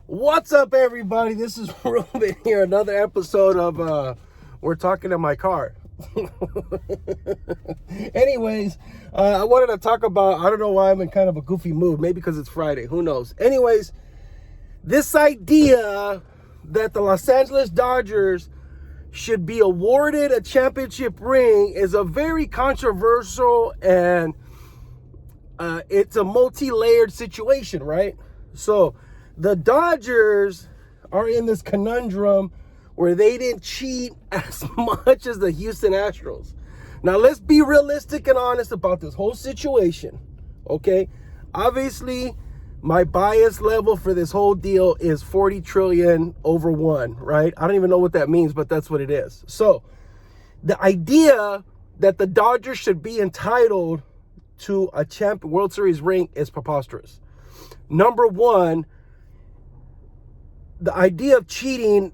What's up, everybody? This is Ruben here. Another episode of We're Talking in My Car. Anyways, I wanted to talk about, I don't know why I'm in kind of a goofy mood. Maybe because it's Friday. Who knows? Anyways, this idea that the Los Angeles Dodgers should be awarded a championship ring is a very controversial and it's a multi-layered situation, right? So the Dodgers are in this conundrum where they didn't cheat as much as the Houston Astros. Now, let's be realistic and honest about this whole situation, okay? Obviously, my bias level for this whole deal is 40 trillion over one, right? I don't even know what that means, but that's what it is. So the idea that the Dodgers should be entitled to a World Series ring is preposterous. Number one, the idea of cheating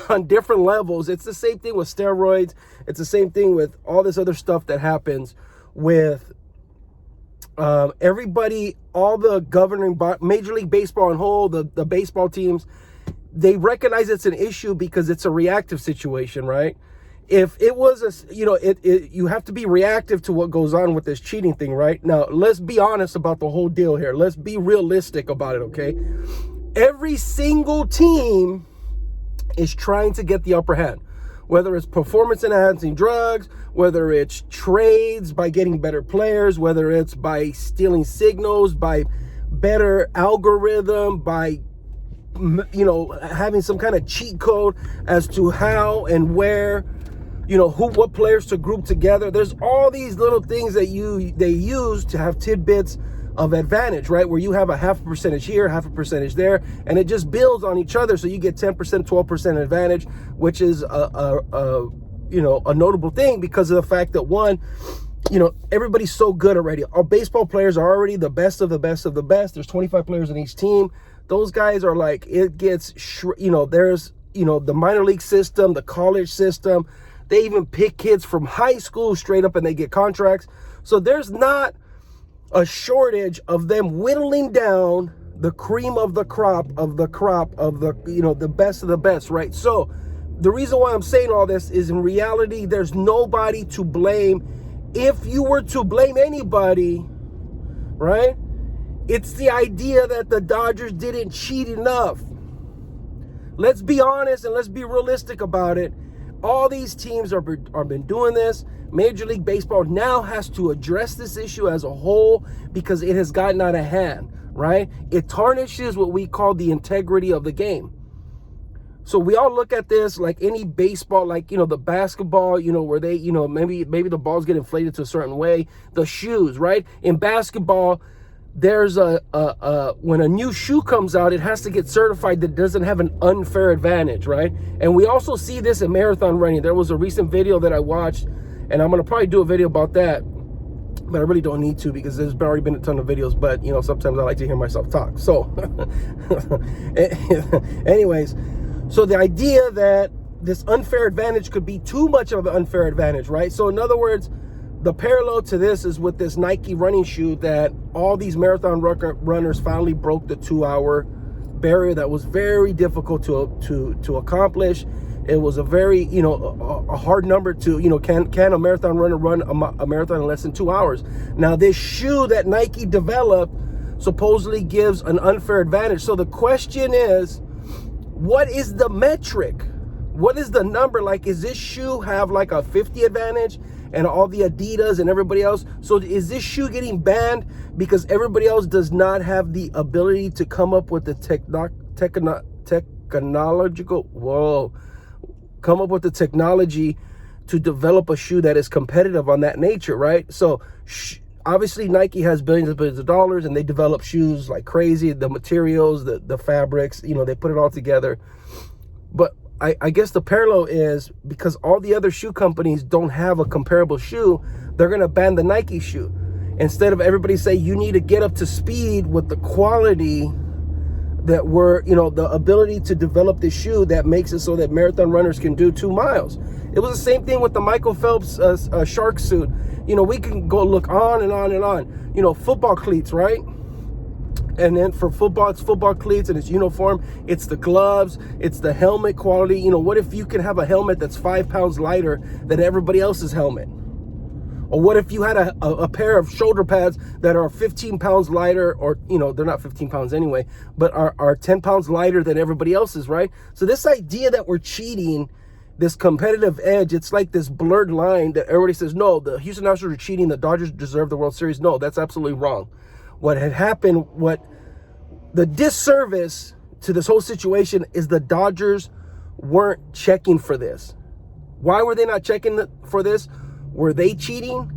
on different levels, it's the same thing with steroids. It's the same thing with all this other stuff that happens with everybody, all the governing Major League Baseball and whole, the baseball teams, they recognize it's an issue because it's a reactive situation, right? If it was you have to be reactive to what goes on with this cheating thing, right? Now, let's be honest about the whole deal here. Let's be realistic about it, okay? Every single team is trying to get the upper hand, whether it's performance-enhancing drugs, whether it's trades by getting better players, whether it's by stealing signals, by better algorithm, by having some kind of cheat code as to how and where, what players to group together. There's all these little things that they use to have tidbits of advantage, right? Where you have a half a percentage here, half a percentage there, and it just builds on each other. So you get 10%, 12% advantage, which is a notable thing because of the fact that one, everybody's so good already. Our baseball players are already the best of the best of the best. There's 25 players in each team. Those guys are like, it gets, there's, the minor league system, the college system. They even pick kids from high school straight up and they get contracts. So there's not a shortage of them whittling down the cream of the crop of the the best of the best, right? So the reason why I'm saying all this is, in reality, there's nobody to blame. If you were to blame anybody, right, it's the idea that the Dodgers didn't cheat enough. Let's be honest and let's be realistic about it. All these teams are been doing this. Major League Baseball now has to address this issue as a whole because it has gotten out of hand, right? It tarnishes what we call the integrity of the game. So we all look at this like any baseball, like, the basketball, where they, maybe the balls get inflated to a certain way. The shoes, right? In basketball, there's when a new shoe comes out, it has to get certified that it doesn't have an unfair advantage, right? And we also see this in marathon running. There was a recent video that I watched, and I'm going to probably do a video about that, but I really don't need to because there's already been a ton of videos, but, sometimes I like to hear myself talk. So, anyways, so the idea that this unfair advantage could be too much of an unfair advantage, right? So, in other words, the parallel to this is with this Nike running shoe that all these marathon runners finally broke the 2-hour barrier that was very difficult to accomplish. It was a very, a hard number to, can a marathon runner run a marathon in less than 2 hours? Now, this shoe that Nike developed supposedly gives an unfair advantage. So the question is, what is the metric? What is the number? Like, is this shoe have like a 50 advantage and all the Adidas and everybody else? So is this shoe getting banned because everybody else does not have the ability to come up with the technology to develop a shoe that is competitive on that nature, right? So obviously Nike has billions and billions of dollars and they develop shoes like crazy, the materials, the fabrics, they put it all together. But I guess the parallel is because all the other shoe companies don't have a comparable shoe, they're going to ban the Nike shoe. Instead of everybody say you need to get up to speed with the quality that we're, the ability to develop this shoe that makes it so that marathon runners can do 2 miles. It was the same thing with the Michael Phelps shark suit. We can go look on and on and on. Football cleats, right? And then for football, it's football cleats and it's uniform. It's the gloves. It's the helmet quality. You know, what if you can have a helmet that's 5 pounds lighter than everybody else's helmet? Or what if you had a pair of shoulder pads that are 15 pounds lighter, or, you know, they're not 15 pounds anyway, but are 10 pounds lighter than everybody else's, right? So this idea that we're cheating, this competitive edge, it's like this blurred line that everybody says, no, the Houston Astros are cheating, the Dodgers deserve the World Series. No, that's absolutely wrong. What had happened, what the disservice to this whole situation is the Dodgers weren't checking for this. Why were they not checking for this? Were they cheating?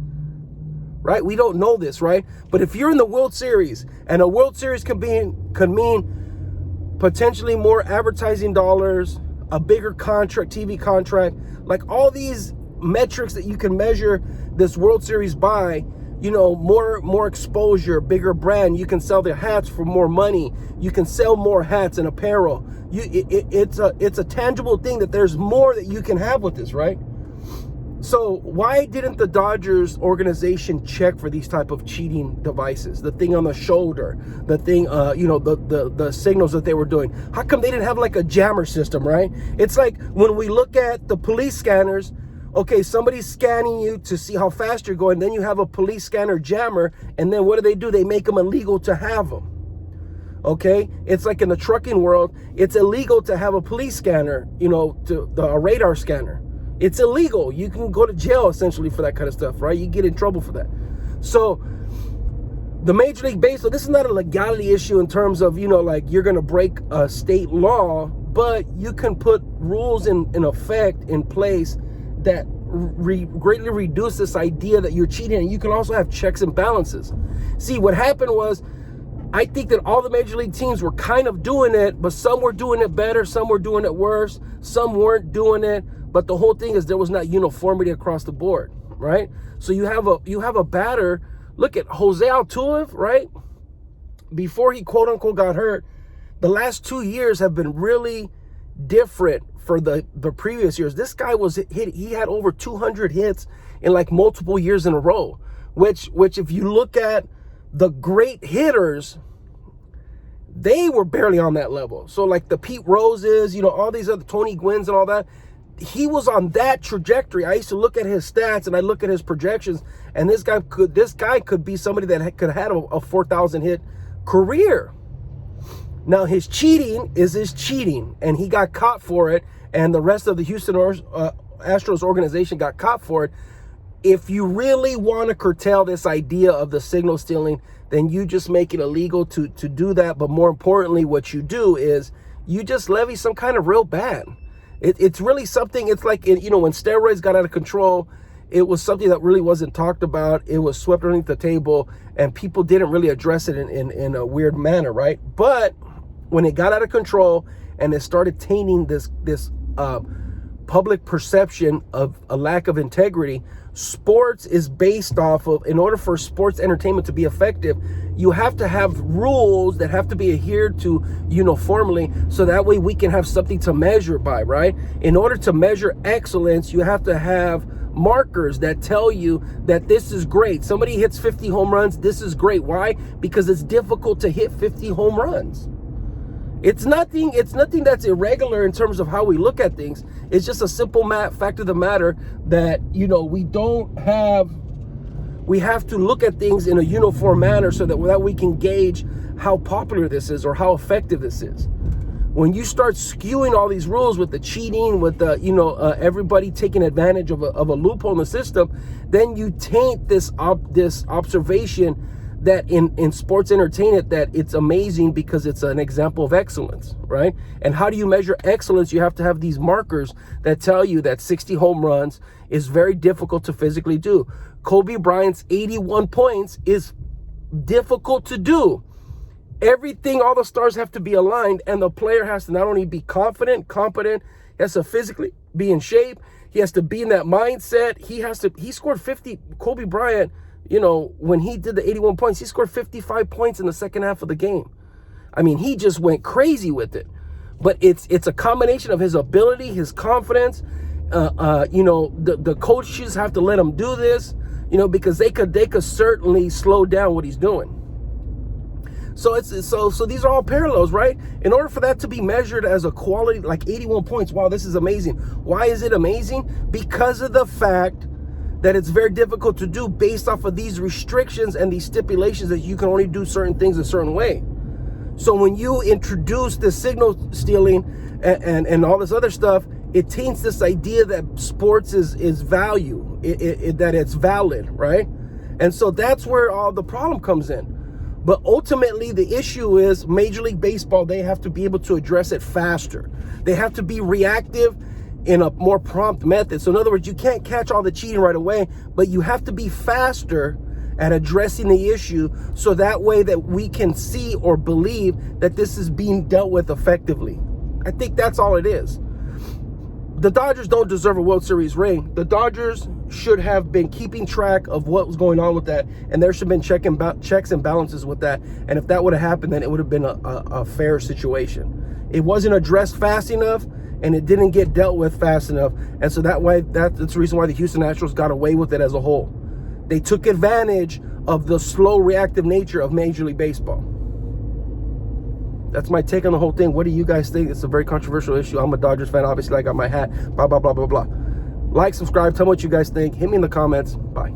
Right? We don't know this, right? But if you're in the World Series, and a World Series could mean potentially more advertising dollars, a bigger contract, TV contract, like all these metrics that you can measure this World Series by, you know, more exposure, bigger brand. You can sell their hats for more money. You can sell more hats and apparel. It's a tangible thing that there's more that you can have with this, right? So why didn't the Dodgers organization check for these type of cheating devices? The thing on the shoulder, the thing, you know, the signals that they were doing. How come they didn't have like a jammer system, right? It's like when we look at the police scanners. Okay, somebody's scanning you to see how fast you're going. Then you have a police scanner jammer. And then what do? They make them illegal to have them. Okay, it's like in the trucking world, it's illegal to have a police scanner, you know, a radar scanner. It's illegal. You can go to jail essentially for that kind of stuff, right? You get in trouble for that. So the Major League Baseball, this is not a legality issue in terms of, you know, like you're going to break a state law, but you can put rules in effect in place that greatly reduce this idea that you're cheating, and you can also have checks and balances. See, what happened was, I think that all the major league teams were kind of doing it, but some were doing it better, some were doing it worse, some weren't doing it. But the whole thing is there was not uniformity across the board, right? So you have a batter. Look at Jose Altuve, right? Before he quote unquote got hurt, the last 2 years have been really different for the previous years. This guy was hit. He had over 200 hits in like multiple years in a row, which if you look at the great hitters, they were barely on that level. So like the Pete Roses, you know, all these other Tony Gwynn's and all that, he was on that trajectory. I used to look at his stats and I look at his projections, and this guy could be somebody that could have had a 4,000 hit career. Now his cheating is his cheating, and he got caught for it, and the rest of the Houston Astros organization got caught for it. If you really want to curtail this idea of the signal stealing, then you just make it illegal to do that. But more importantly, what you do is you just levy some kind of real ban. It's really something. It's like, you know, when steroids got out of control, it was something that really wasn't talked about. It was swept underneath the table, and people didn't really address it in a weird manner, right? But when it got out of control and it started tainting this public perception of a lack of integrity, sports is based off of, in order for sports entertainment to be effective, you have to have rules that have to be adhered to uniformly, so that way we can have something to measure by, right? In order to measure excellence, you have to have markers that tell you that this is great. Somebody hits 50 home runs, this is great. Why? Because it's difficult to hit 50 home runs. It's nothing that's irregular in terms of how we look at things. It's just a simple fact of the matter that, you know, we have to look at things in a uniform manner so that we can gauge how popular this is or how effective this is. When you start skewing all these rules with the cheating, with the, you know, everybody taking advantage of a loophole in the system, then you taint this observation that in sports entertainment, that it's amazing because it's an example of excellence, right? And how do you measure excellence? You have to have these markers that tell you that 60 home runs is very difficult to physically do. Kobe Bryant's 81 points is difficult to do. Everything, all the stars have to be aligned, and the player has to not only be confident, competent, he has to physically be in shape, he has to be in that mindset, he scored 50, Kobe Bryant, you know, when he did the 81 points, he scored 55 points in the second half of the game. I mean, he just went crazy with it. But it's a combination of his ability, his confidence. You know, the coaches have to let him do this, you know, because they could certainly slow down what he's doing. So these are all parallels, right? In order for that to be measured as a quality, like 81 points, wow, this is amazing. Why is it amazing? Because of the fact that it's very difficult to do based off of these restrictions and these stipulations that you can only do certain things a certain way. So when you introduce the signal stealing and all this other stuff, it taints this idea that sports is value, that it's valid, right? And so that's where all the problem comes in. But ultimately, the issue is Major League Baseball, they have to be able to address it faster. They have to be reactive in a more prompt method. So in other words, you can't catch all the cheating right away, but you have to be faster at addressing the issue, so that way that we can see or believe that this is being dealt with effectively. I think that's all it is. The Dodgers don't deserve a World Series ring. The Dodgers should have been keeping track of what was going on with that, and there should have been checks and balances with that. And if that would have happened, then it would have been a fair situation. It wasn't addressed fast enough, and it didn't get dealt with fast enough. And so that's the reason why the Houston Astros got away with it as a whole. They took advantage of the slow reactive nature of Major League Baseball. That's my take on the whole thing. What do you guys think? It's a very controversial issue. I'm a Dodgers fan. Obviously, I got my hat. Blah, blah, blah, blah, blah. Like, subscribe. Tell me what you guys think. Hit me in the comments. Bye.